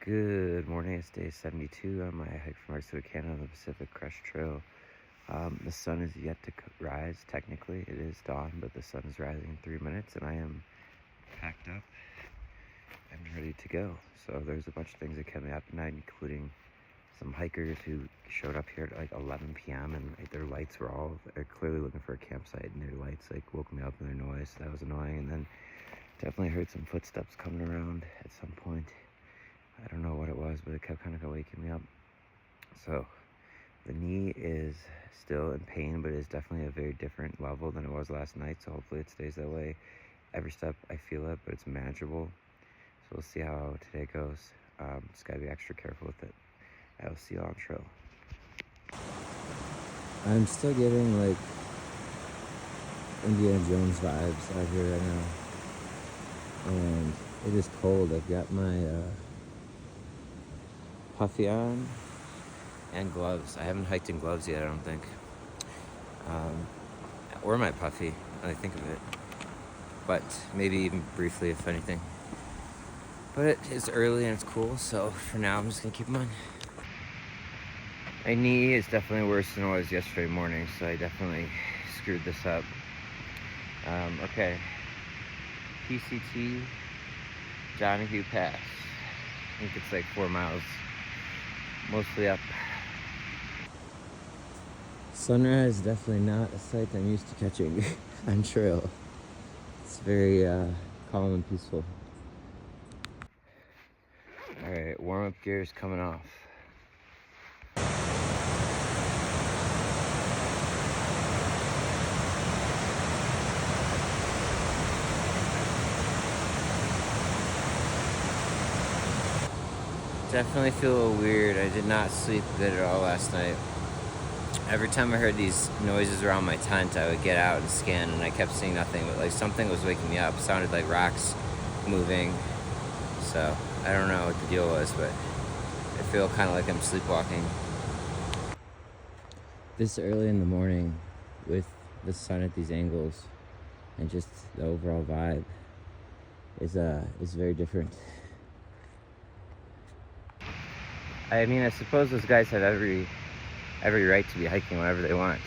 Good morning, it's day 72 on my hike from Mexico to Canada on the Pacific Crest Trail. The sun is yet to rise. Technically, it is dawn, but the sun is rising in 3 minutes, and I am packed up and ready to go. So there's a bunch of things that kept me up at night, including some hikers who showed up here at like 11 p.m. and their lights were all, they're clearly looking for a campsite, and their lights like woke me up in their noise. So that was annoying. And then definitely heard some footsteps coming around at some point. I don't know what it was, but it kept kind of waking me up. So the knee is still in pain, but it's definitely a very different level than it was last night. So hopefully it stays that way. Every step I feel it, but it's manageable. So we'll see how today goes. Just gotta be extra careful with it. I will see you on trail. I'm still getting like Indiana Jones vibes out here right now. And it is cold. I've got my puffy on and gloves. I haven't hiked in gloves yet, I don't think. Or my puffy, when I think of it. But maybe even briefly, if anything. But it is early and it's cool, so for now I'm just gonna keep them on. My knee is definitely worse than it was yesterday morning, so I definitely screwed this up. Okay. PCT, Donahue Pass. I think it's like 4 miles. Mostly up. Sunrise is definitely not a sight I'm used to catching on trail. It's very calm and peaceful. Alright, warm-up gear is coming off. Definitely feel a little weird. I did not sleep good at all last night. Every time I heard these noises around my tent, I would get out and scan, and I kept seeing nothing, but like something was waking me up. It sounded like rocks moving. So I don't know what the deal was, but I feel kind of like I'm sleepwalking. This early in the morning with the sun at these angles and just the overall vibe is very different. I mean, I suppose those guys have every right to be hiking whenever they want,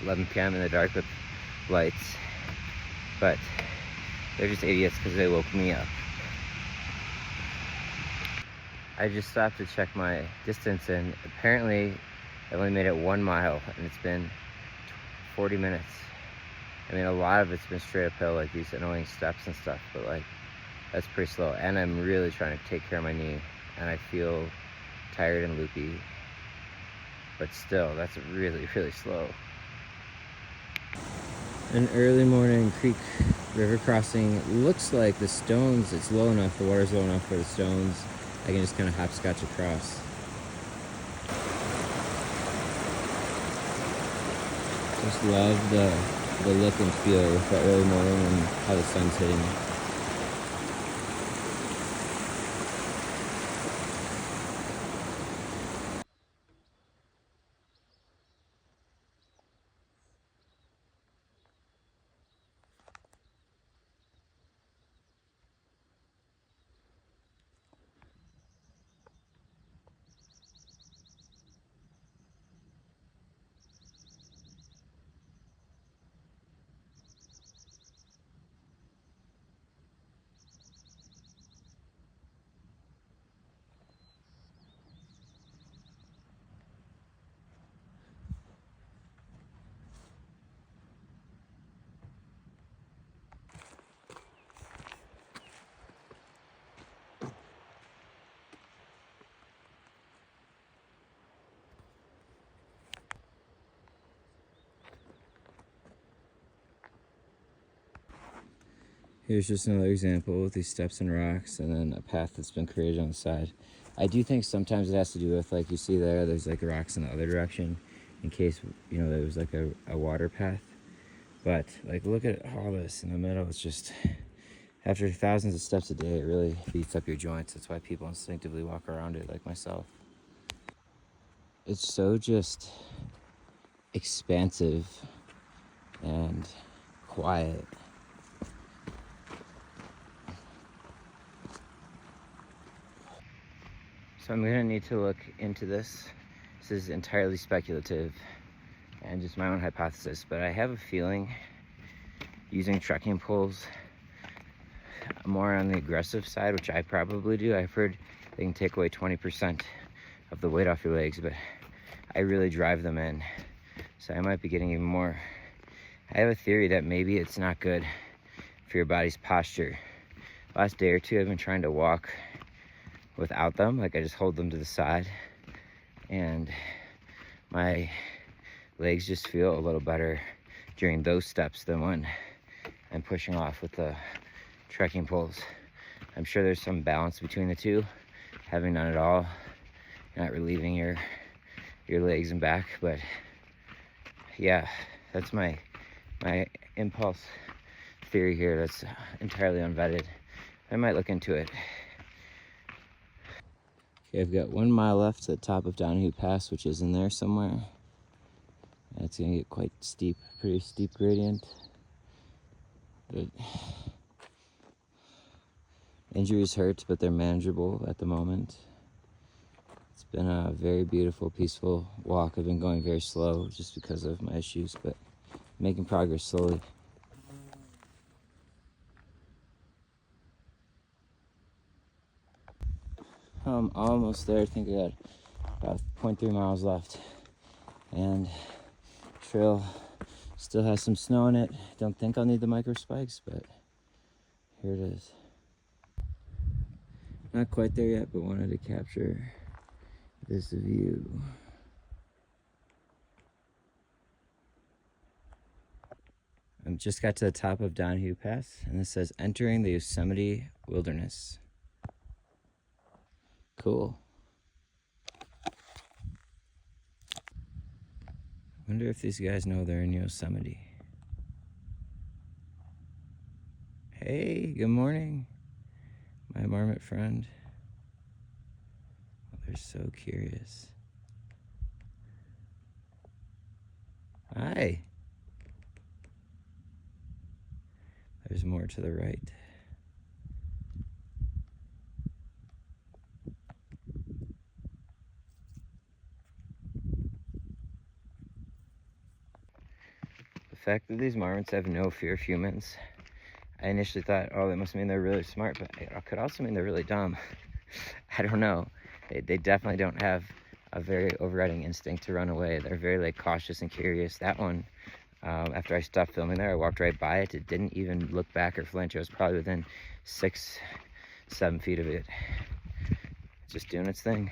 11 p.m. in the dark with lights. But they're just idiots because they woke me up. I just stopped to check my distance, and apparently I only made it 1 mile, and it's been 40 minutes. I mean, a lot of it's been straight uphill, like these annoying steps and stuff, but like, that's pretty slow. And I'm really trying to take care of my knee, and I feel tired and loopy, but still, that's really, really slow. An early morning creek river crossing. It looks like the stones, it's low enough, the water's low enough for the stones. I can just kind of hopscotch across. Just love the look and feel with the early morning and how the sun's hitting. Here's just another example with these steps and rocks, and then a path that's been created on the side. I do think sometimes it has to do with, like you see there's like rocks in the other direction in case, there was like a water path. But like, look at all this in the middle. It's just, after thousands of steps a day, it really beats up your joints. That's why people instinctively walk around it, like myself. It's so just expansive and quiet. So I'm gonna need to look into this. This is entirely speculative and just my own hypothesis, but I have a feeling using trekking poles more on the aggressive side, which I probably do. I've heard they can take away 20% of the weight off your legs, but I really drive them in. So I might be getting even more. I have a theory that maybe it's not good for your body's posture. Last day or two, I've been trying to walk without them. Like I just hold them to the side and my legs just feel a little better during those steps than when I'm pushing off with the trekking poles. I'm sure there's some balance between the two. Having none at all, not relieving your legs and back, but yeah, that's my impulse theory here. That's entirely unvetted. I might look into it. Okay, I've got 1 mile left to the top of Donahue Pass, which is in there somewhere. And it's gonna get quite steep, pretty steep gradient. But injuries hurt, but they're manageable at the moment. It's been a very beautiful, peaceful walk. I've been going very slow just because of my issues, but making progress slowly. I'm almost there. I think I got about 0.3 miles left. And trail still has some snow in it. Don't think I'll need the micro spikes, but here it is. Not quite there yet, but wanted to capture this view. I just got to the top of Donahue Pass, and this says entering the Yosemite Wilderness. Cool. Wonder if these guys know they're in Yosemite. Hey, good morning, my marmot friend. Oh, they're so curious. Hi. There's more to the right. The fact that these marmots have no fear of humans, I initially thought, oh, that must mean they're really smart, but it could also mean they're really dumb. I don't know. They definitely don't have a very overriding instinct to run away. They're very like cautious and curious. That one, after I stopped filming there, I walked right by it. It didn't even look back or flinch. It was probably within 6-7 feet of it. Just doing its thing.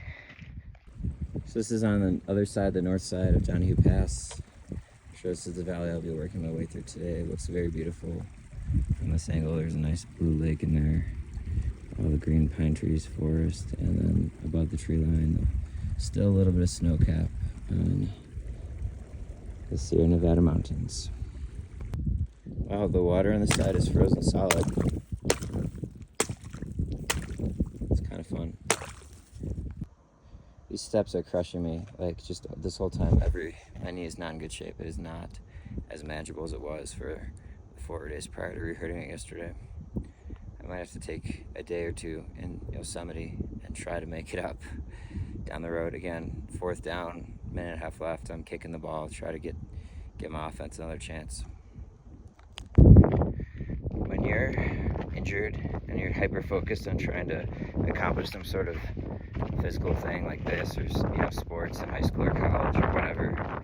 So this is on the other side, the north side of Donahue Pass. I'm sure this is the valley I'll be working my way through today. It looks very beautiful. From this angle, there's a nice blue lake in there. All the green pine trees, forest, and then above the tree line, still a little bit of snow cap on the Sierra Nevada mountains. Wow, the water on the side is frozen solid. It's kind of fun. These steps are crushing me, like just this whole time. My knee is not in good shape. It is not as manageable as it was for the 4 days prior to re-hurting it yesterday. I might have to take a day or two in Yosemite and try to make it up down the road again. 4th down, minute and a half left. I'm kicking the ball, try to get my offense another chance. When you're injured and you're hyper-focused on trying to accomplish some sort of physical thing like this, or sports in high school or college or whatever,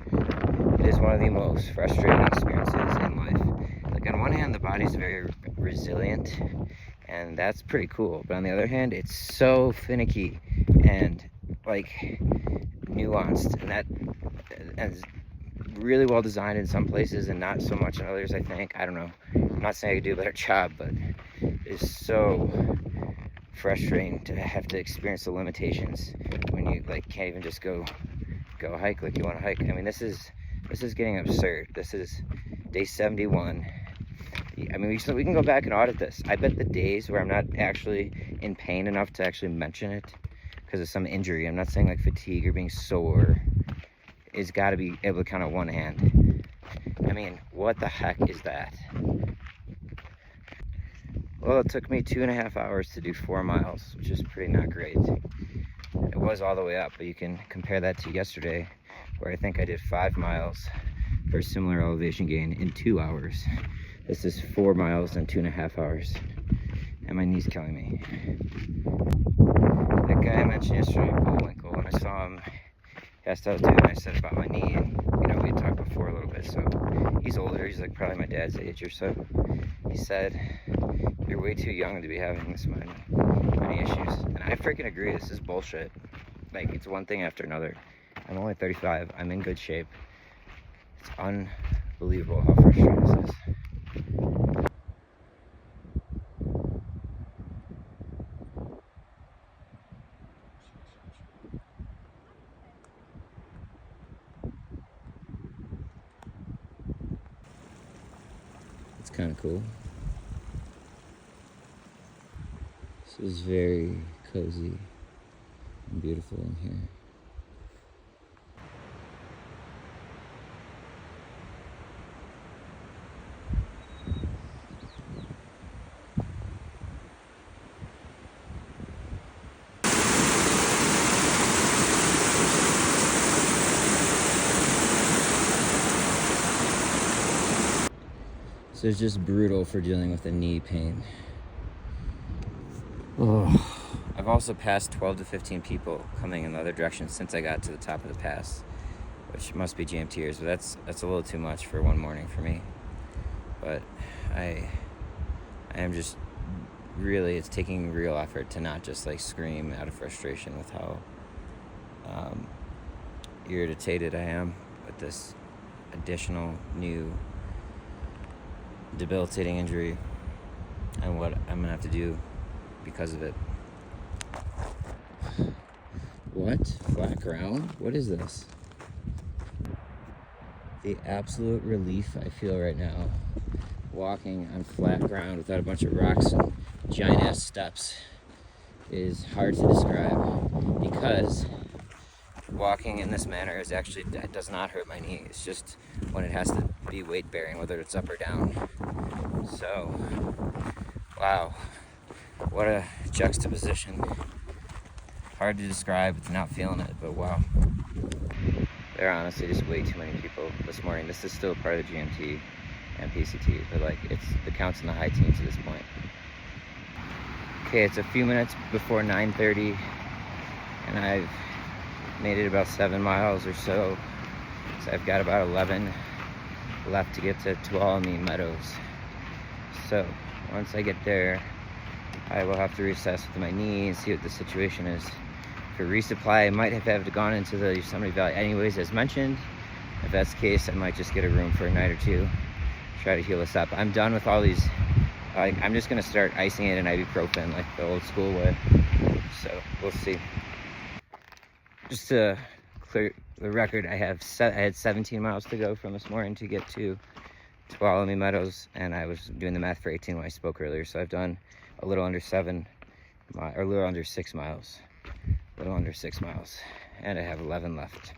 it is one of the most frustrating experiences in life. Like on one hand, the body's very resilient, and that's pretty cool. But on the other hand, it's so finicky and like nuanced, and that is really well designed in some places and not so much in others, I think. I don't know. I'm not saying I could do a better job, but it's so frustrating to have to experience the limitations when you like can't even just go hike like you want to hike. I mean, this is getting absurd. This is day 71. I mean, we can go back and audit this. I bet the days where I'm not actually in pain enough to actually mention it because of some injury, I'm not saying like fatigue or being sore, is got to be able to count on one hand. I mean, what the heck is that? Well, it took me 2.5 hours to do 4 miles, which is pretty not great. was all the way up, but you can compare that to yesterday, where I think I did 5 miles for a similar elevation gain in 2 hours. This is 4 miles in 2.5 hours, and my knee's killing me. That guy I mentioned yesterday, Bullwinkle, when I saw him, he asked how I was doing, I said about my knee, and you know, we had talked before a little bit, so he's older, he's like probably my dad's age or so. He said, you're way too young to be having this many issues, and I freaking agree. This is bullshit. Like, it's one thing after another. I'm only 35, I'm in good shape. It's unbelievable how frustrating this is. It's kind of cool. This is very cozy and beautiful in here. So it's just brutal for dealing with the knee pain. Oh. I've also passed 12 to 15 people coming in the other direction since I got to the top of the pass, which must be GMTers, but that's a little too much for one morning for me. But I am just really, it's taking real effort to not just like scream out of frustration with how irritated I am with this additional new debilitating injury and what I'm gonna have to do because of it. What? Flat ground? What is this? The absolute relief I feel right now walking on flat ground without a bunch of rocks and giant ass steps is hard to describe, because walking in this manner is actually, it does not hurt my knee. It's just when it has to be weight bearing, whether it's up or down. So, wow, what a juxtaposition. Hard to describe, it's not feeling it, but wow. There are honestly just way too many people this morning. This is still part of the GMT and PCT, but like, it counts in the high teens at this point. Okay, it's a few minutes before 9:30, and I've made it about 7 miles or so. So I've got about 11 left to get to Tuolumne Meadows. So once I get there, I will have to reassess with my knee and see what the situation is. For resupply, I might have gone into the Yosemite Valley anyways, as mentioned. If that's the case, I might just get a room for a night or two, try to heal this up. I'm done with all these. I'm just gonna start icing it in ibuprofen like the old school way. So we'll see. Just to clear the record, I had 17 miles to go from this morning to get to Tuolumne Meadows, and I was doing the math for 18 when I spoke earlier. So I've done a little under 6 miles. And I have 11 left.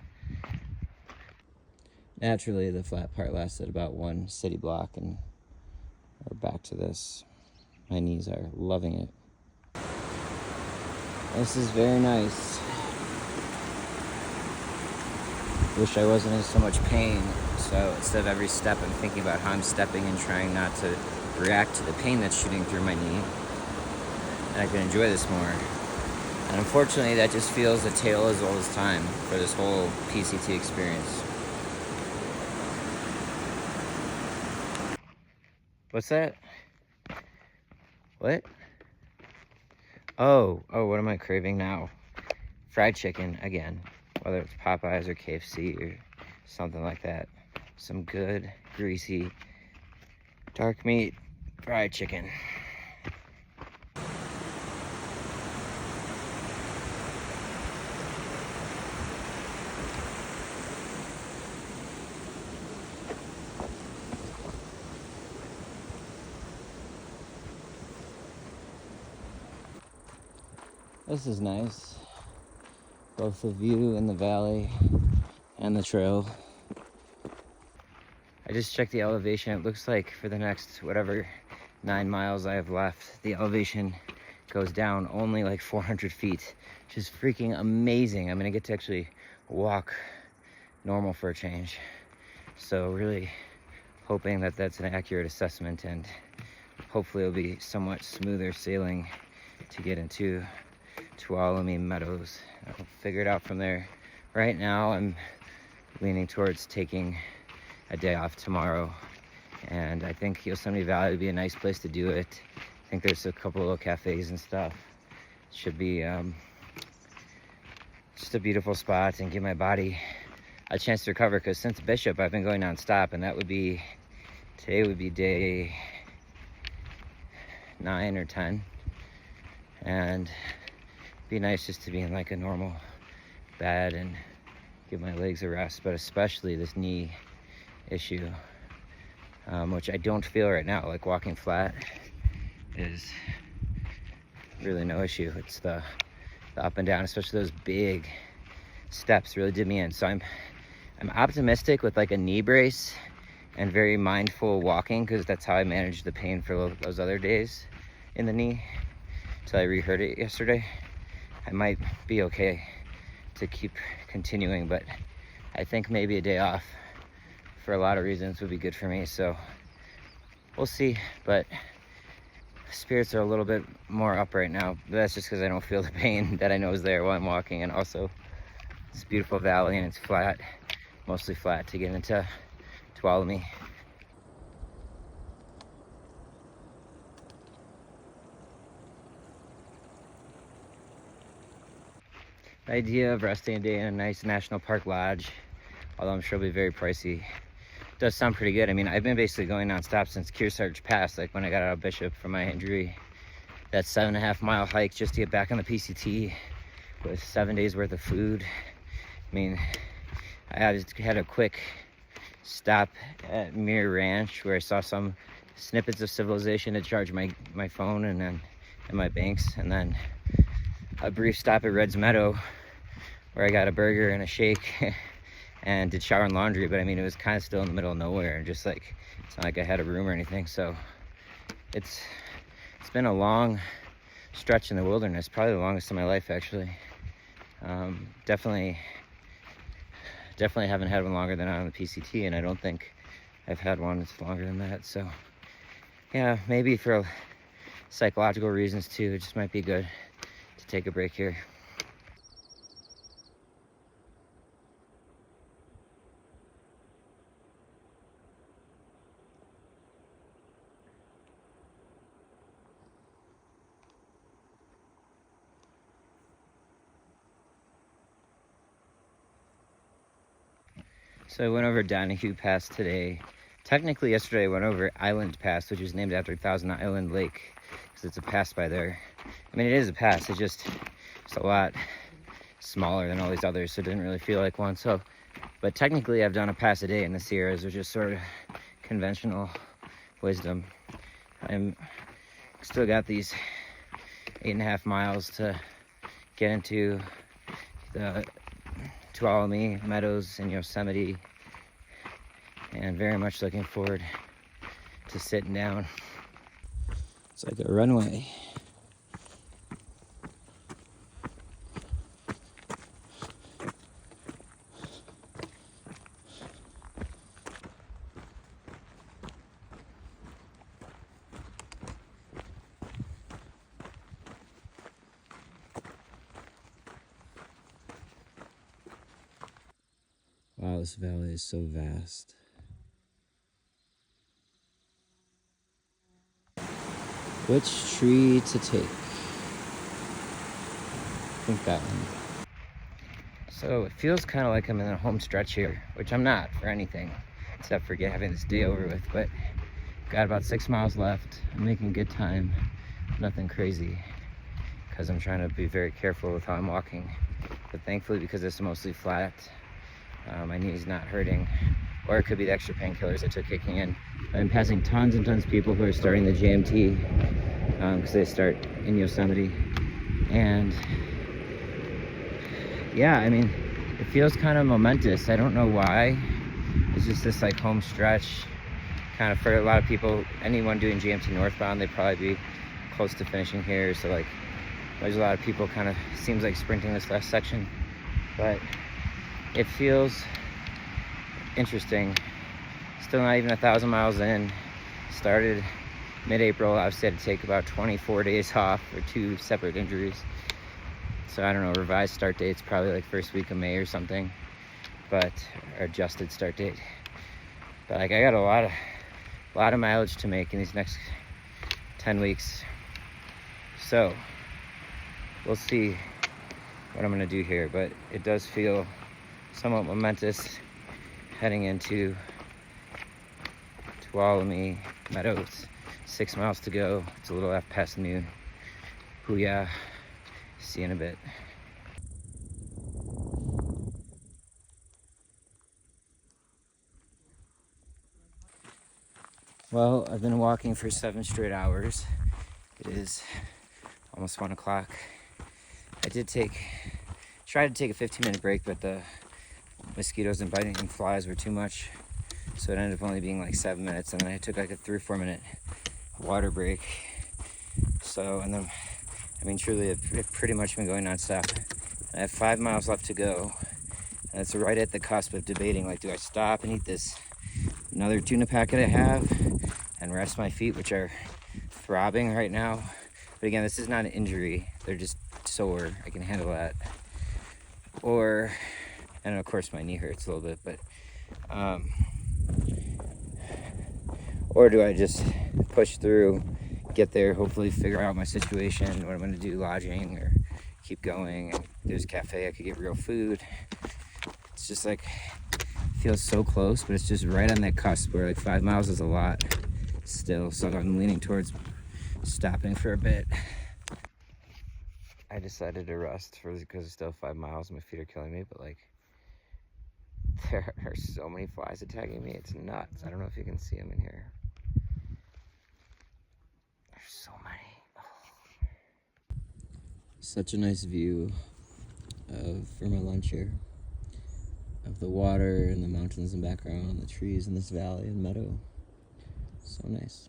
Naturally, the flat part lasted about 1 city block, and we're back to this. My knees are loving it. This is very nice. Wish I wasn't in so much pain, so instead of every step I'm thinking about how I'm stepping and trying not to react to the pain that's shooting through my knee, and I can enjoy this more. And unfortunately, that just feels a tale as old as time for this whole PCT experience. What's that? What? Oh, what am I craving now? Fried chicken again, whether it's Popeyes or KFC or something like that. Some good, greasy, dark meat fried chicken. This is nice. Both the view in the valley and the trail. I just checked the elevation. It looks like for the next whatever 9 miles I have left, the elevation goes down only like 400 feet, which is freaking amazing. I'm gonna get to actually walk normal for a change. So really hoping that that's an accurate assessment, and hopefully it'll be somewhat smoother sailing to get into Tuolumne Meadows. I'll figure it out from there. Right now I'm leaning towards taking a day off tomorrow, and I think Yosemite Valley would be a nice place to do it. I think there's a couple of little cafes and stuff. It should be just a beautiful spot and give my body a chance to recover, because since Bishop I've been going non-stop, and today would be day 9 or 10, and it'd be nice just to be in like a normal bed and give my legs a rest, but especially this knee issue, which I don't feel right now. Like walking flat is really no issue. It's the up and down, especially those big steps, really did me in. So I'm optimistic with like a knee brace and very mindful walking, because that's how I managed the pain for those other days in the knee until I re-hurt it yesterday. I might be okay to keep continuing, but I think maybe a day off for a lot of reasons would be good for me. So we'll see, but spirits are a little bit more up right now. But that's just because I don't feel the pain that I know is there while I'm walking, and also it's a beautiful valley and it's flat, mostly flat to get into Tuolumne. The idea of resting a day in a nice national park lodge, although I'm sure it'll be very pricey, does sound pretty good. I mean, I've been basically going non-stop since Kearsarge Pass, like when I got out of Bishop from my injury. That 7.5 mile hike just to get back on the PCT with 7 days worth of food. I mean, I just had a quick stop at Muir Ranch where I saw some snippets of civilization to charge my phone and my banks, and then a brief stop at Red's Meadow where I got a burger and a shake and did shower and laundry. But I mean, it was kind of still in the middle of nowhere, and just like, it's not like I had a room or anything. So it's been a long stretch in the wilderness, probably the longest of my life actually. Definitely haven't had one longer than on the PCT, and I don't think I've had one that's longer than that. So yeah, maybe for psychological reasons too, it just might be good to take a break here. So I went over Donahue Pass today. Technically yesterday I went over Island Pass, which is named after Thousand Island Lake, because it's a pass by there. I mean, it is a pass, it's just a lot smaller than all these others, so it didn't really feel like one. So, but technically I've done a pass a day in the Sierras, which is sort of conventional wisdom. I'm still got these 8.5 miles to get into the Tuolumne Meadows in Yosemite, and very much looking forward to sitting down. It's like a runway. Wow, this valley is so vast. Which tree to take? I think that one. So it feels kind of like I'm in a home stretch here, which I'm not for anything, except for having this day over with, but got about 6 miles left. I'm making good time, nothing crazy, because I'm trying to be very careful with how I'm walking. But thankfully, because it's mostly flat, my knee's not hurting, or it could be the extra painkillers I took kicking in. I've been passing tons and tons of people who are starting the JMT, because they start in Yosemite, and yeah, I mean, it feels kind of momentous. I don't know why. It's just this like home stretch, kind of for a lot of people. Anyone doing JMT northbound, they'd probably be close to finishing here, so like There's a lot of people kind of, seems like sprinting this last section, but it feels interesting. Still not even 1,000 miles in. Started mid-April. Obviously had to take about 24 days off for 2 separate injuries. So I don't know, revised start date's probably like first week of May or something, but or adjusted start date. But like I got a lot of mileage to make in these next 10 weeks. So we'll see what I'm gonna do here, but it does feel somewhat momentous heading into Tuolumne Meadows. 6 miles to go. It's a little after past noon. Hoo-yah. See you in a bit. Well, I've been walking for 7 straight hours. It is almost 1 o'clock. I did try to take a 15-minute break, but the mosquitoes and biting flies were too much. So it ended up only being like 7 minutes, and then I took like a 3 or 4 minute water break. So, and then, I mean, truly, it's pretty much been going nonstop. I have 5 miles left to go, and it's right at the cusp of debating, like, do I stop and eat this another tuna packet I have and rest my feet, which are throbbing right now. But again, this is not an injury. They're just sore. I can handle that. Or, and of course my knee hurts a little bit, but, or do I just push through, get there, hopefully figure out my situation, what I'm gonna do, lodging, or keep going. And there's a cafe, I could get real food. It's just like, feels so close, but it's just right on that cusp where like 5 miles is a lot still. So I'm leaning towards stopping for a bit. I decided to rest because it's still 5 miles. My feet are killing me, but like there are so many flies attacking me. It's nuts. I don't know if you can see them in here. There's so many. Oh. Such a nice view for my lunch here. Of the water and the mountains in the background, the trees in this valley and meadow. So nice.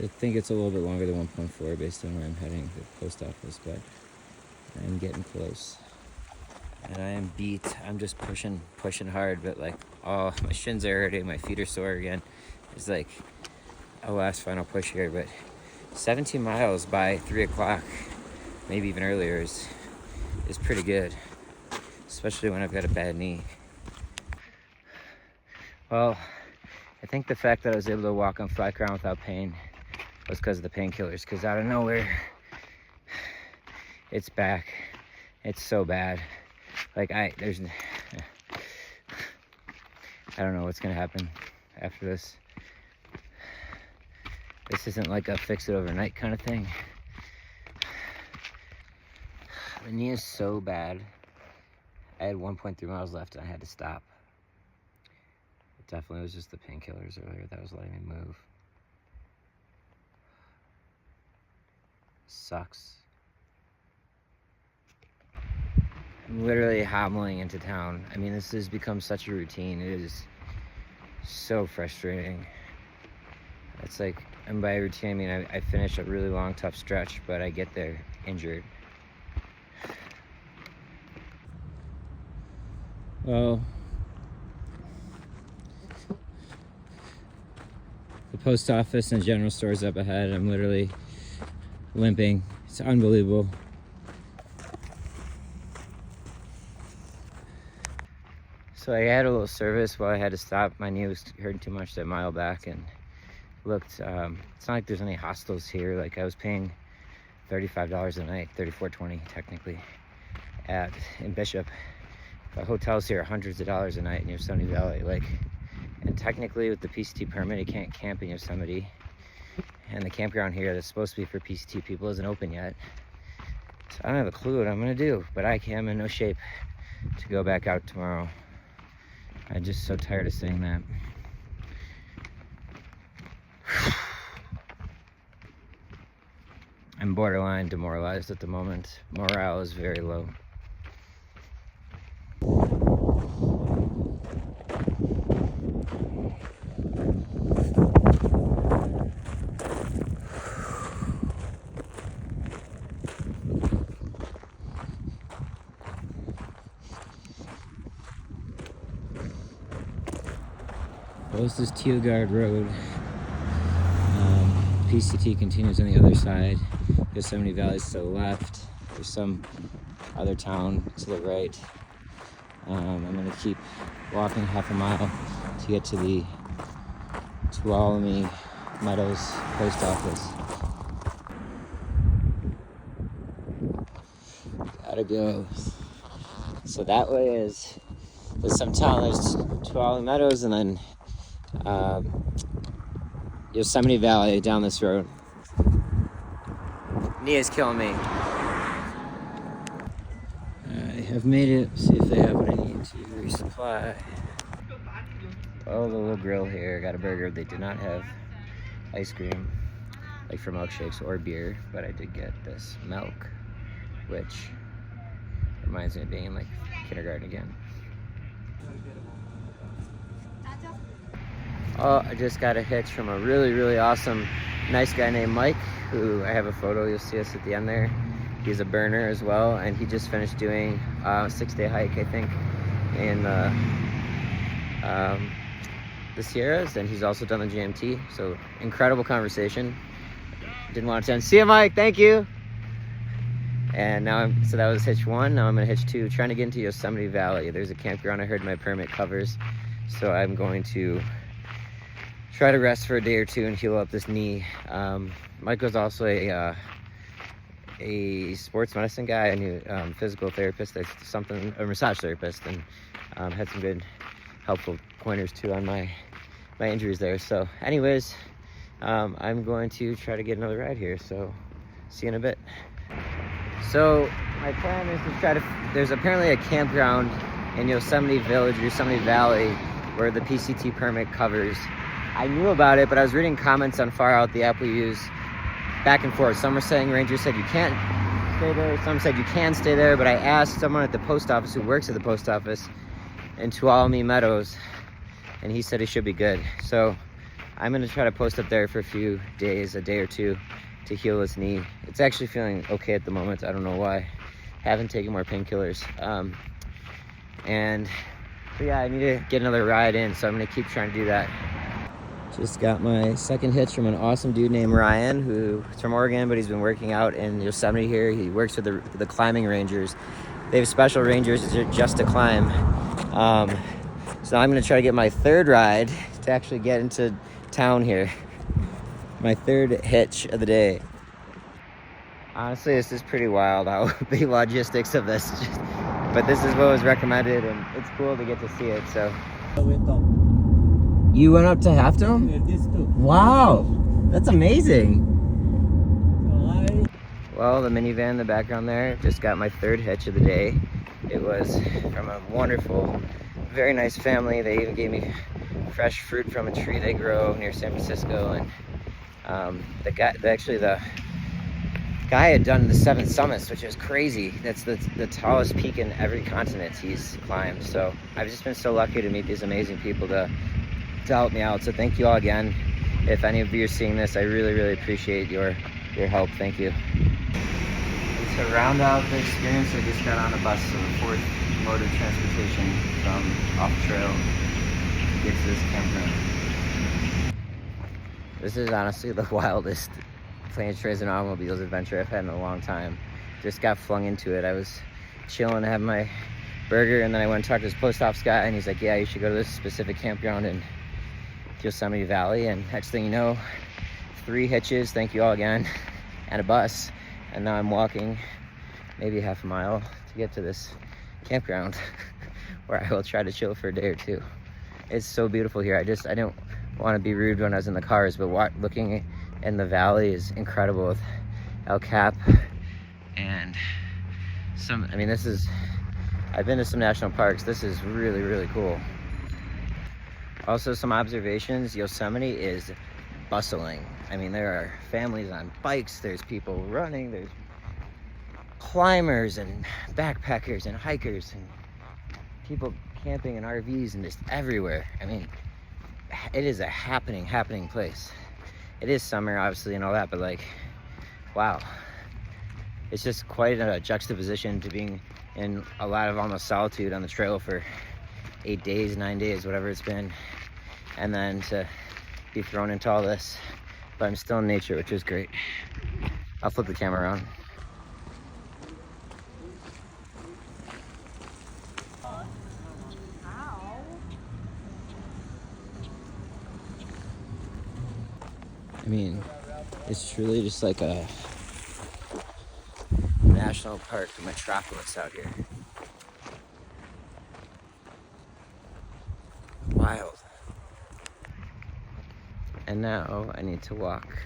I think it's a little bit longer than 1.4 based on where I'm heading to the post office, but I'm getting close. And I am beat. I'm just pushing hard, but like, oh, my shins are hurting, my feet are sore again. It's like a last final push here, but 17 miles by 3 o'clock, maybe even earlier, is pretty good. Especially when I've got a bad knee. Well, I think the fact that I was able to walk on flat ground without pain was because of the painkillers, because out of nowhere, it's back. It's so bad. Like I don't know what's gonna happen after this. This isn't like a fix it overnight kind of thing. The knee is so bad. I had 1.3 miles left and I had to stop. It definitely was just the painkillers earlier that was letting me move. Sucks. I'm literally hobbling into town. I mean, this has become such a routine. It is so frustrating. It's like, and by routine, I mean, I finish a really long, tough stretch, but I get there injured. Well, the post office and general store's up ahead. I'm literally limping. It's unbelievable. So I had a little service while I had to stop. My knee was hurting too much that mile back, and looked, it's not like there's any hostels here. Like I was paying $35 a night, $34.20 technically, in Bishop. The hotels here are hundreds of dollars a night in Yosemite Valley. Like, and technically with the PCT permit, you can't camp in Yosemite. And the campground here that's supposed to be for PCT people isn't open yet. So I don't have a clue what I'm gonna do, but I'm in no shape to go back out tomorrow. I'm just so tired of saying that. I'm borderline demoralized at the moment. Morale is very low. Well, this is Teal Road. PCT continues on the other side. Yosemite Valley's to the left. There's some other town to the right. I'm gonna keep walking half a mile to get to the Tuolumne Meadows post office. Gotta go. So that way is there's some town. There's Tuolumne Meadows, and then Yosemite Valley down this road. Knee is killing me. I have made it. See if they have what I need to resupply. Oh, the little grill here. Got a burger. They did not have ice cream, like for milkshakes or beer, but I did get this milk, which reminds me of being in like kindergarten again. Oh, I just got a hitch from a really, really awesome, nice guy named Mike, who I have a photo, you'll see us at the end there. He's a burner as well, and he just finished doing a 6-day hike, I think, in the Sierras, and he's also done the GMT, so incredible conversation. Didn't want to end. See you, Mike, thank you! And now so that was hitch 1, now I'm gonna hitch 2, trying to get into Yosemite Valley. There's a campground I heard my permit covers, so I'm going to try to rest for a day or two and heal up this knee. Mike was also a sports medicine guy, I knew physical therapist, a massage therapist, and had some good helpful pointers too on my injuries there. So anyways, I'm going to try to get another ride here, so see you in a bit. So my plan is to try to, there's apparently a campground in Yosemite Village, Yosemite Valley, where the PCT permit covers. I knew about it, but I was reading comments on Far Out, the app we use, back and forth. Some were saying rangers said you can't stay there, some said you can stay there, but I asked someone at the post office who works at the post office in Tuolumne Meadows, and he said it should be good. So I'm gonna try to post up there for a few days, a day or two, to heal this knee. It's actually feeling okay at the moment. I don't know why. Haven't taken more painkillers. But yeah, I need to get another ride in, so I'm gonna keep trying to do that. Just got my second hitch from an awesome dude named Ryan, who's from Oregon, but he's been working out in Yosemite here. He works with the climbing rangers. They have special rangers just to climb. So I'm gonna try to get my third ride to actually get into town here. My third hitch of the day. Honestly, this is pretty wild, how the logistics of this. But this is what was recommended, and it's cool to get to see it, so. You went up to Half Dome? Yeah, this too. Wow, that's amazing. Well, the minivan in the background there, just got my third hitch of the day. It was from a wonderful, very nice family. They even gave me fresh fruit from a tree they grow near San Francisco. And the guy had done the 7 summits, which is crazy. That's the tallest peak in every continent he's climbed. So I've just been so lucky to meet these amazing people to help me out. So thank you all again. If any of you are seeing this, I really, really appreciate your help. Thank you. And to round out the experience, I just got on a bus, so the 4th mode of transportation from off trail to get to this campground. This is honestly the wildest planes, trains, and automobiles adventure I've had in a long time. Just got flung into it. I was chilling, having my burger, and then I went and talked to this post office guy, and he's like, yeah, you should go to this specific campground in Yosemite Valley. And next thing you know, 3 hitches, thank you all again, and a bus. And now I'm walking maybe half a mile to get to this campground where I will try to chill for a day or two. It's so beautiful here. I don't want to be rude when I was in the cars, but looking in the valley is incredible with El Cap and I've been to some national parks. This is really, really cool. Also, some observations, Yosemite is bustling. I mean, there are families on bikes, there's people running, there's climbers and backpackers and hikers and people camping in RVs and just everywhere. I mean, it is a happening place. It is summer, obviously, and all that, but like, wow. It's just quite a juxtaposition to being in a lot of almost solitude on the trail for 8 days, 9 days, whatever it's been. and then to be thrown into all this. But I'm still in nature, which is great. I'll flip the camera around. I mean, it's truly just like a national park metropolis out here. Wild. And now I need to walk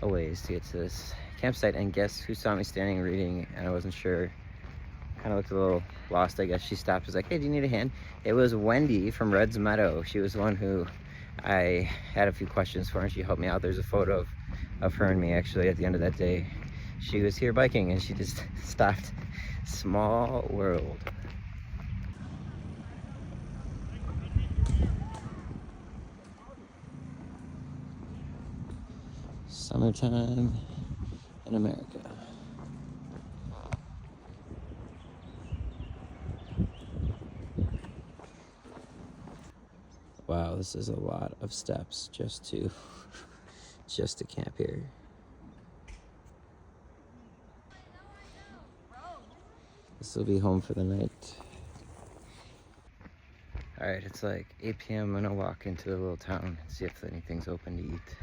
a ways to get to this campsite, and guess who saw me standing reading and I wasn't sure. Kind of looked a little lost, I guess. She stopped, was like, hey, do you need a hand? It was Wendy from Red's Meadow. She was the one who I had a few questions for, and she helped me out. There's a photo of her and me actually at the end of that day. She was here biking and she just stopped. Small world. Summertime in America. Wow, this is a lot of steps just to camp here. This will be home for the night. All right, it's like 8 p.m. I'm gonna walk into the little town and see if anything's open to eat.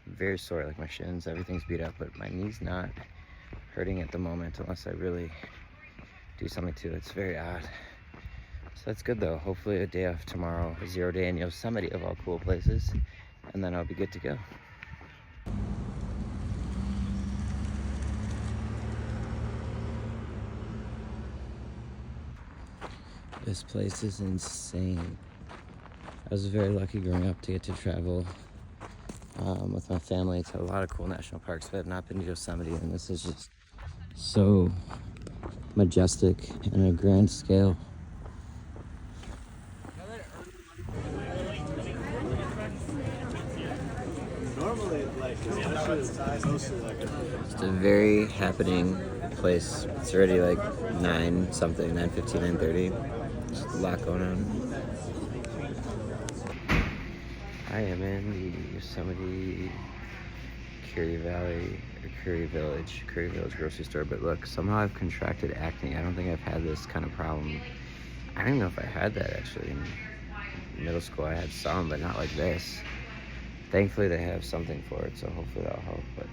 Very sore, like my shins, everything's beat up, but my knee's not hurting at the moment unless I really do something to it. It's very odd. So that's good though. Hopefully a day off tomorrow, a 0 day in Yosemite of all cool places, and then I'll be good to go. This place is insane. I was very lucky growing up to get to travel with my family to a lot of cool national parks, but I've not been to Yosemite, and this is just so majestic and a grand scale. It's a very happening place. It's already like 9 something, 9:15, 9:30. Just a lot going on. I am in the Yosemite Curry Village grocery store, but look, somehow I've contracted acne. I don't think I've had this kind of problem. I don't even know if I had that actually. In middle school I had some, but not like this. Thankfully they have something for it, so hopefully that'll help. But